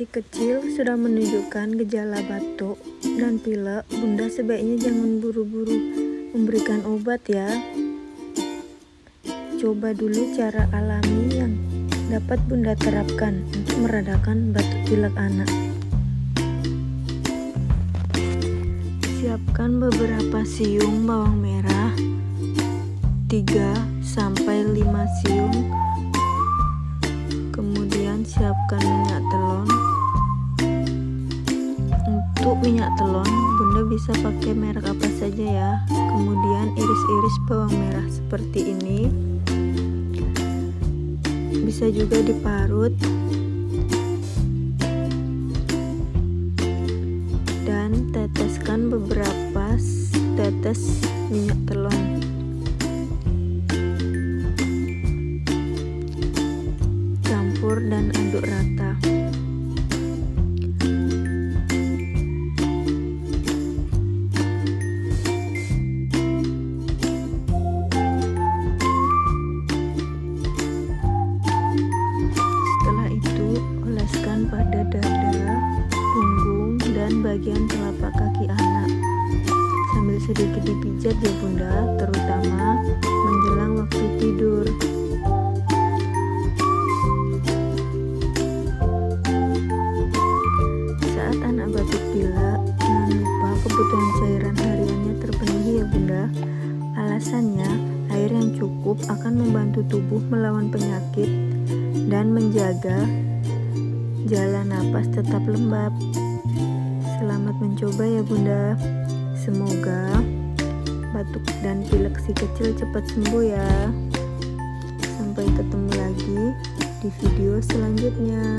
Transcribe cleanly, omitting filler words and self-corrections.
kecil sudah menunjukkan gejala batuk dan pilek, Bunda sebaiknya jangan buru-buru memberikan obat ya. Coba dulu cara alami yang dapat Bunda terapkan untuk meredakan batuk pilek anak. Siapkan beberapa siung bawang merah, 3-5 siung. Kemudian siapkan minyak telon. Untuk minyak telon, Bunda bisa pakai merek apa saja ya. Kemudian iris-iris bawang merah seperti ini. Bisa juga diparut. Dan teteskan beberapa tetes minyak telon. Campur dan aduk rata. Setelah itu, oleskan pada dada, punggung, dan bagian telapak kaki anak. Sambil sedikit dipijat ya Bunda, terutama menjelang waktu tidur. Saat anak batuk pilek, jangan lupa kebutuhan cairan hariannya terpenuhi ya Bunda. Alasannya, air yang cukup akan membantu tubuh melawan penyakit dan menjaga jalan napas tetap lembab. Selamat mencoba ya Bunda. Semoga batuk dan pilek si kecil cepat sembuh ya. Sampai ketemu lagi di video selanjutnya.